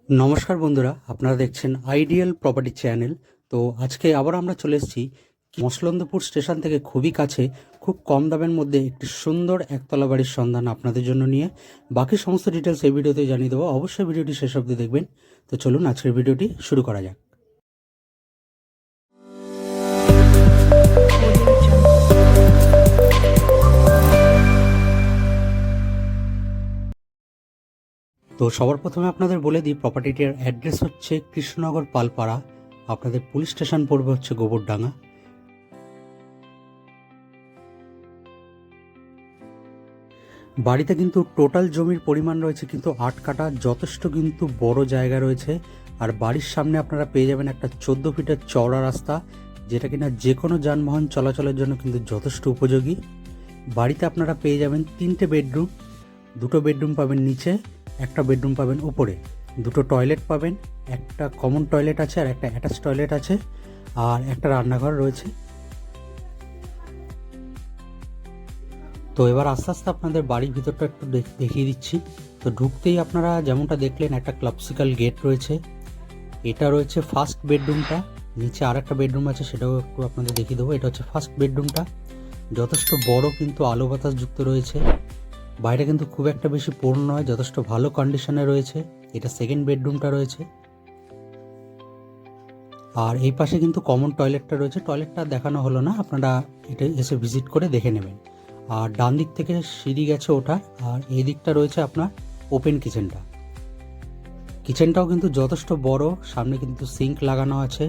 নমস্কার বন্ধুরা, আপনারা দেখছেন আইডিয়াল প্রপার্টি চ্যানেল। তো আজকে আবার আমরা চলে এসেছি মসলন্দপুর স্টেশন থেকে খুবই কাছে, খুব কম দামের মধ্যে একটি সুন্দর একতলা বাড়ির সন্ধান আপনাদের জন্য নিয়ে বাকি সমস্ত ডিটেলস এই ভিডিওতে জানিয়ে দেবো। অবশ্যই ভিডিওটি শেষ অবধি দেখবেন। তো চলুন আজকের ভিডিওটি শুরু করা যাক। তো সবার প্রথমে আপনাদের বলে দিই, প্রপার্টিটির অ্যাড্রেস হচ্ছে কৃষ্ণনগর পালপাড়া। আপনাদের পুলিশ স্টেশন পড়বে হচ্ছে গোবরডাঙ্গা। বাড়িতে কিন্তু টোটাল জমির পরিমাণ রয়েছে কিন্তু 8 কাঠা, যথেষ্ট কিন্তু বড় জায়গা রয়েছে। আর বাড়ির সামনে আপনারা পেয়ে যাবেন একটা 14 ফিটের চওড়া রাস্তা, যেটা কিনা যে কোনো যানবাহন চলাচলের জন্য কিন্তু যথেষ্ট উপযোগী। বাড়িতে আপনারা পেয়ে যাবেন 3টে বেডরুম, 2টো বেডরুম পাবেন নিচে, একটা বেডরুম পাবেন উপরে, 2টো টয়লেট পাবেন, একটা কমন টয়লেট আছে আর একটা অ্যাটাচ টয়লেট আছে, আর একটা রান্নাঘর রয়েছে। তো এবার আস্তে আস্তে আপনাদের বাড়ির ভিতরটা একটু দেখিয়ে দিচ্ছি। তো ঢুকতেই আপনারা যেমনটা দেখলেন একটা ক্লাবসিক্যাল গেট রয়েছে, এটা রয়েছে ফার্স্ট বেডরুমটা। নিচে আর একটা বেডরুম আছে, সেটাও একটু আপনাদের দেখিয়ে দেবো। এটা হচ্ছে ফার্স্ট বেডরুমটা, যথেষ্ট বড় কিন্তু আলো বাতাস যুক্ত রয়েছে। বাইরে কিন্তু খুব একটা বেশি পুরনো নয়, যথেষ্ট ভালো কন্ডিশনে রয়েছে। এটা সেকেন্ড বেডরুমটা রয়েছে, আর এই পাশে কিন্তু কমন টয়লেটটা রয়েছে। টয়লেটটা দেখানো হলো না, আপনারা এটা এসে ভিজিট করে দেখে নেবেন। আর ডান দিক থেকে সিঁড়ি গেছে ওঠা, আর এই দিকটা রয়েছে আপনার ওপেন কিচেনটা। কিচেনটাও কিন্তু যথেষ্ট বড়, সামনে কিন্তু সিঙ্ক লাগানো আছে।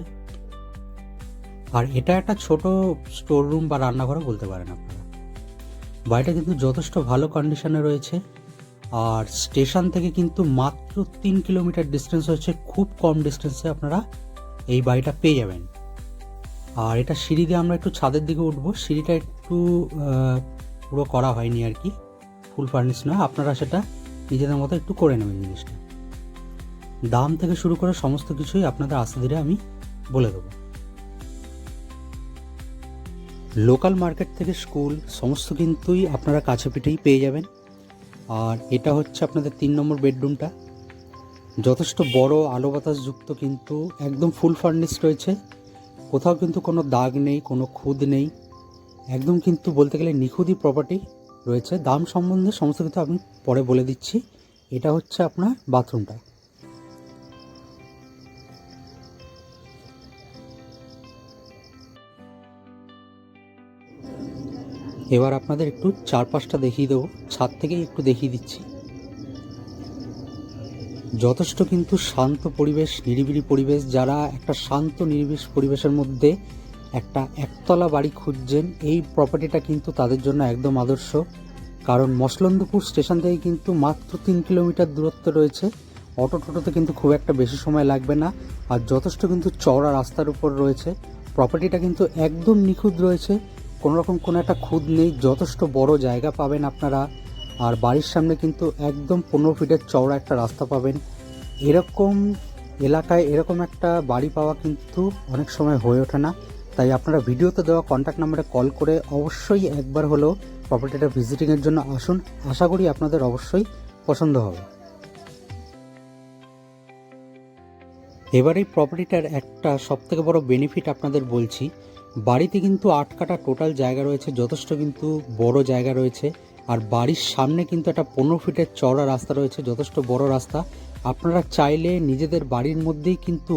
আর এটা একটা ছোট স্টোর রুম বা রান্নাঘরও বলতে পারেন আপনারা। বাড়িটা কিন্তু যথেষ্ট ভালো কন্ডিশনে রয়েছে। আর স্টেশন থেকে কিন্তু মাত্র 3 কিলোমিটার ডিস্টেন্স হচ্ছে, খুব কম ডিস্টেন্সে আপনারা এই বাড়িটা পেয়ে যাবেন। আর এটা সিঁড়ি দিয়ে আমরা একটু ছাদের দিকে উঠবো। সিঁড়িটা একটু পুরো করা হয়নি আর কি, ফুল ফার্নিশ নয়, আপনারা সেটা নিজেদের মতো একটু করে নেবেন জিনিসটা। দাম থেকে শুরু করে সমস্ত কিছুই আপনাদের আস্তে ধীরে আমি বলে দেবো। লোকাল মার্কেট থেকে স্কুল সমস্ত কিন্তুই আপনারা কাছে পিঠেই পেয়ে যাবেন। আর এটা হচ্ছে আপনাদের 3 নম্বর বেডরুমটা, যথেষ্ট বড় আলো বাতাস যুক্ত, কিন্তু একদম ফুল ফার্নিশ রয়েছে। কোথাও কিন্তু কোনো দাগ নেই, কোনো খুদ নেই, একদম কিন্তু বলতে গেলে নিখুঁতই প্রপার্টি রয়েছে। দাম সম্বন্ধে সমস্ত কিছু আমি পরে বলে দিচ্ছি। এটা হচ্ছে আপনার বাথরুমটা। এবার আপনাদের একটু চারপাশটা দেখিয়ে দেবো, ছাদ থেকেই একটু দেখিয়ে দিচ্ছি। যথেষ্ট কিন্তু শান্ত পরিবেশ, নিরিবিলি পরিবেশ। যারা একটা শান্ত নিরিবিলি পরিবেশের মধ্যে একটা একতলা বাড়ি খুঁজছেন, এই প্রপার্টিটা কিন্তু তাদের জন্য একদম আদর্শ। কারণ মসলন্দপুর স্টেশন থেকে কিন্তু মাত্র 3 কিলোমিটার দূরত্ব রয়েছে। অটো টোটোতে কিন্তু খুব একটা বেশি সময় লাগবে না। আর যথেষ্ট কিন্তু চওড়া রাস্তার উপর রয়েছে। প্রপার্টিটা কিন্তু একদম নিখুঁত রয়েছে, কোনোরকম কোনো একটা খুঁত নেই, যথেষ্ট বড় জায়গা পাবেন আপনারা। আর বাড়ির সামনে কিন্তু একদম 15 ফিটের চওড়া একটা রাস্তা পাবেন। এরকম এলাকায় এরকম একটা বাড়ি পাওয়া কিন্তু অনেক সময় হয়ে ওঠে না। তাই আপনারা ভিডিওতে দেওয়া কন্ট্যাক্ট নাম্বারে কল করে অবশ্যই একবার হলেও প্রপার্টিটা ভিজিটিংয়ের জন্য আসুন। আশা করি আপনাদের অবশ্যই পছন্দ হবে। এবার এই প্রপার্টিটার একটা সবথেকে বড় বেনিফিট আপনাদের বলছি। বাড়িতে কিন্তু 8 কাঠা টোটাল জায়গা রয়েছে, যথেষ্ট কিন্তু বড় জায়গা রয়েছে। আর বাড়ির সামনে কিন্তু একটা 15 ফিটের চওড়া রাস্তা রয়েছে, যথেষ্ট বড় রাস্তা। আপনারা চাইলে নিজেদের বাড়ির মধ্যেই কিন্তু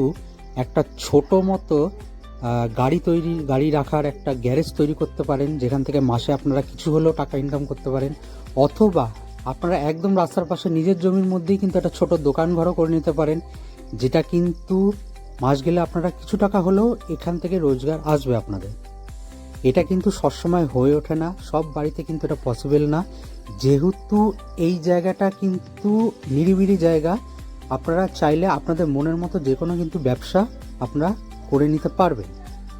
একটা ছোট মতো গাড়ি রাখার একটা গ্যারেজ তৈরি করতে পারেন, যেখান থেকে মাসে আপনারা কিছু হলেও টাকা ইনকাম করতে পারেন। অথবা আপনারা একদম রাস্তার পাশে নিজের জমির মধ্যেই কিন্তু একটা ছোট দোকান ঘরও করে নিতে পারেন, যেটা কিন্তু মাস গেলে আপনারা কিছু টাকা হলেও এখান থেকে রোজগার আসবে আপনাদের। এটা কিন্তু সবসময় হয়ে ওঠে না, সব বাড়িতে কিন্তু এটা পসিবল না। যেহেতু এই জায়গাটা কিন্তু নিরিবিলি জায়গা, আপনারা চাইলে আপনাদের মনের মতো যে কোনো কিন্তু ব্যবসা আপনারা করে নিতে পারবেন,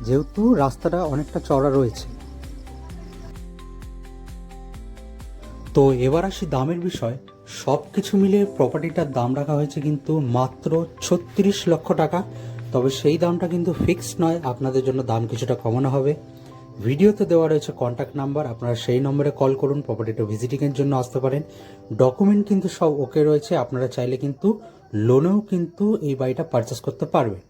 যেহেতু রাস্তাটা অনেকটা চওড়া রয়েছে। তো এবার আসি দামের বিষয়। সব কিছু মিলে প্রপার্টিটার দাম রাখা হয়েছে কিন্তু মাত্র 36 লক্ষ টাকা। তবে সেই দামটা কিন্তু ফিক্সড নয়, আপনাদের জন্য দাম কিছুটা কমানো হবে। ভিডিওতে দেওয়া রয়েছে কন্ট্যাক্ট নাম্বার, আপনারা সেই নম্বরে কল করুন, প্রপার্টিটা ভিজিটিংয়ের জন্য আসতে পারেন। ডকুমেন্ট কিন্তু সব ওকে রয়েছে, আপনারা চাইলে কিন্তু লোনেও কিন্তু এই বাড়িটা পারচেস করতে পারবেন।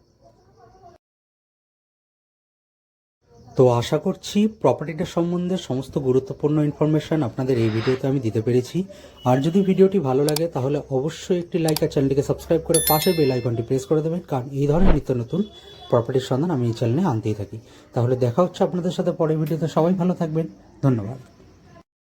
তো আশা করছি প্রপার্টিটা সম্বন্ধে সমস্ত গুরুত্বপূর্ণ ইনফরমেশন আপনাদের এই ভিডিওতে আমি দিতে পেরেছি। আর যদি ভিডিওটি ভালো লাগে তাহলে অবশ্যই একটি লাইক আর চ্যানেলটিকে সাবস্ক্রাইব করে পাশে বেল আইকনটি প্রেস করে দেবেন, কারণ এই ধরনের নিত্য নতুন প্রপার্টির সন্ধান আমি এই চ্যানেলে আনতেই থাকি। তাহলে দেখা হচ্ছে আপনাদের সাথে পরের ভিডিওতে। সবাই ভালো থাকবেন, ধন্যবাদ।